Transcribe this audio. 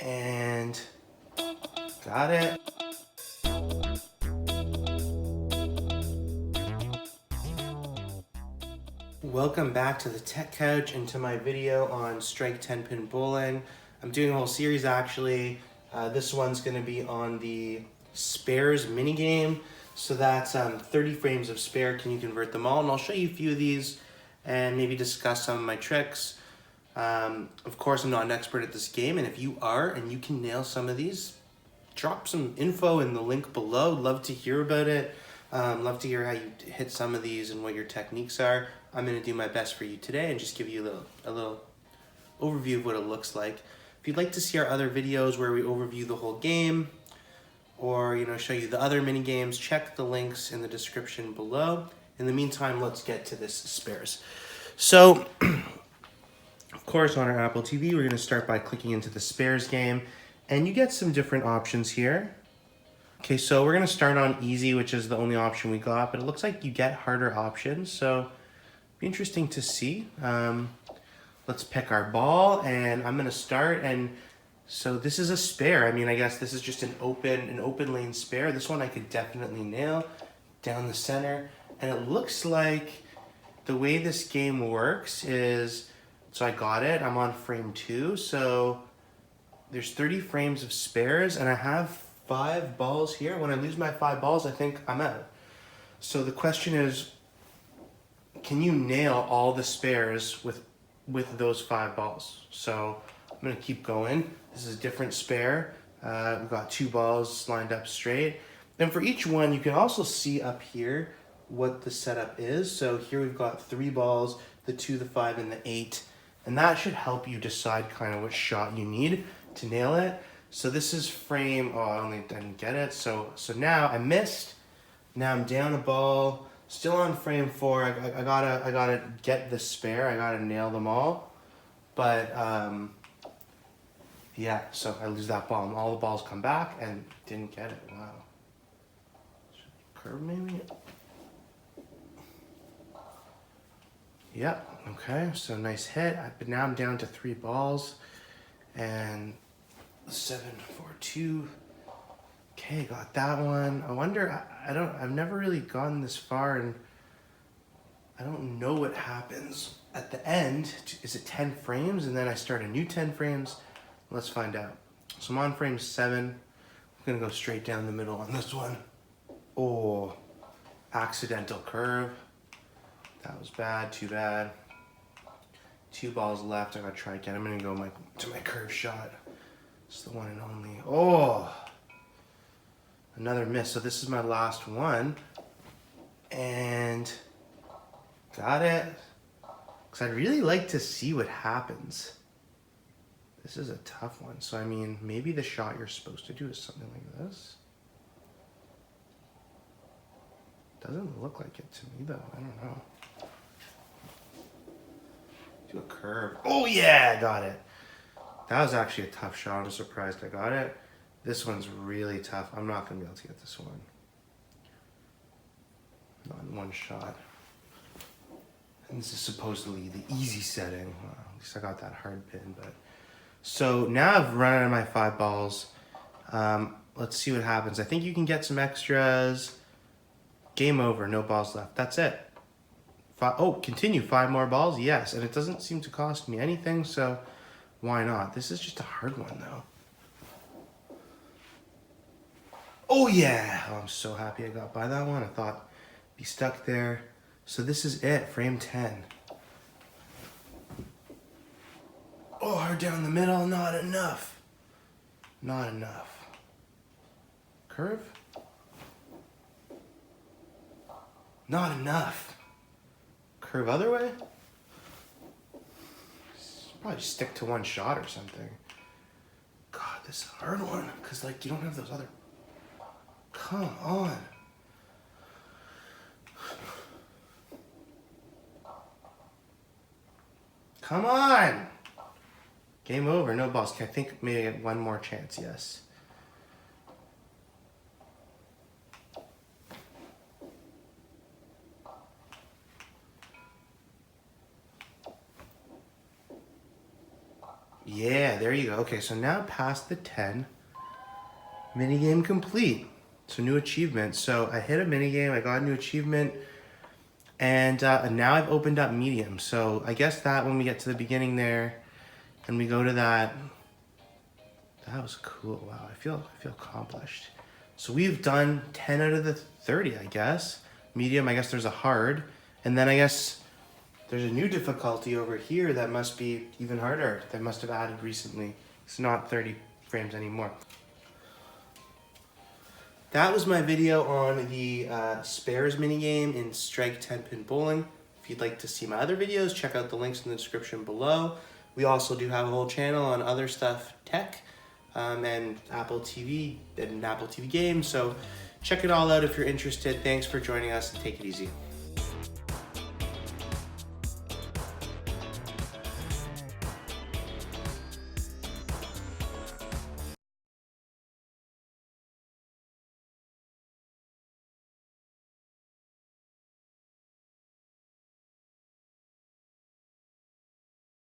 And got it. Welcome back to the Tech Couch and to my video on Strike 10 Pin Bowling. I'm doing a whole series actually. This one's going to be on the SPARES minigame. So that's 30 frames of spare. Can you convert them all? And I'll show you a few of these and maybe discuss some of my tricks. Of course, I'm not an expert at this game, and if you are and you can nail some of these, drop some info in the link below. Love to hear about it. Love to hear how you hit some of these and what your techniques are. I'm going to do my best for you today and just give you a little overview of what it looks like. If you'd like to see our other videos where we overview the whole game or show you the other mini games, check the links in the description below. In the meantime, let's get to this SPARES. So, of course, on our Apple TV, we're going to start by clicking into the SPARES game, and you get some different options here. Okay, so we're going to start on easy, which is the only option we got, but it looks like you get harder options, so it'll be interesting to see. Let's pick our ball, and I'm going to start, and so this is a spare. I mean, I guess this is just an open lane spare. This one I could definitely nail down the center, and it looks like the way this game works is, so I got it, I'm on frame 2, so there's 30 frames of spares, and I have 5 balls here. When I lose my 5 balls, I think I'm out. So the question is, can you nail all the spares with those 5 balls? So I'm gonna keep going. This is a different spare. We've got 2 balls lined up straight. And for each one, you can also see up here what the setup is. So here we've got 3 balls, the 2, the 5, and the 8. And that should help you decide kind of what shot you need to nail it. So this is frame, oh, I only didn't get it. So now I missed. Now I'm down a ball, still on frame 4. I gotta get the spare. I gotta nail them all. But yeah, so I lose that ball. And all the balls come back and didn't get it. Wow. Curve maybe? Yep, okay, so nice hit. But now I'm down to 3 balls. And 7, 4, 2. Okay, got that one. I wonder, I've never really gotten this far, and I don't know what happens at the end. Is it 10 frames and then I start a new 10 frames? Let's find out. So I'm on frame 7. I'm gonna go straight down the middle on this one. Oh, accidental curve. That was bad, too bad. 2 balls left, I gotta try again. I'm gonna go to my curve shot. It's the one and only. Oh, another miss. So this is my last one, and got it. Because I'd really like to see what happens. This is a tough one. So I mean, maybe the shot you're supposed to do is something like this. Doesn't look like it to me though. I don't know. Do a curve. Oh yeah, got it. That was actually a tough shot. I'm surprised I got it. This one's really tough. I'm not going to be able to get this one. Not in one shot. And this is supposedly the easy setting. Well, at least I got that hard pin. But so now I've run out of my 5 balls. Let's see what happens. I think you can get some extras. Game over. No balls left. That's it. Oh, continue. 5 more balls? Yes. And it doesn't seem to cost me anything, so why not? This is just a hard one, though. Oh, yeah. Oh, I'm so happy I got by that one. I thought I'd be stuck there. So this is it. Frame 10. Oh, hard down the middle. Not enough. Not enough. Curve? Not enough. Curve other way? Probably stick to one shot or something. God, this is a hard one. Because, like, you don't have those other... Come on. Come on. Game over. No balls. I think maybe one more chance. Yes. Yeah, there you go. Okay, so now past the 10, minigame complete. So new achievement. So I hit a minigame, I got a new achievement, and now I've opened up medium. So I guess that when we get to the beginning there, and we go to that, that was cool. Wow, I feel accomplished. So we've done 10 out of the 30, I guess. Medium, I guess there's a hard, and then I guess there's a new difficulty over here that must be even harder. That must have added recently. It's not 30 frames anymore. That was my video on the SPARES minigame in Strike 10-Pin Bowling. If you'd like to see my other videos, check out the links in the description below. We also do have a whole channel on other stuff, tech, and Apple TV and Apple TV games. So check it all out if you're interested. Thanks for joining us, and take it easy.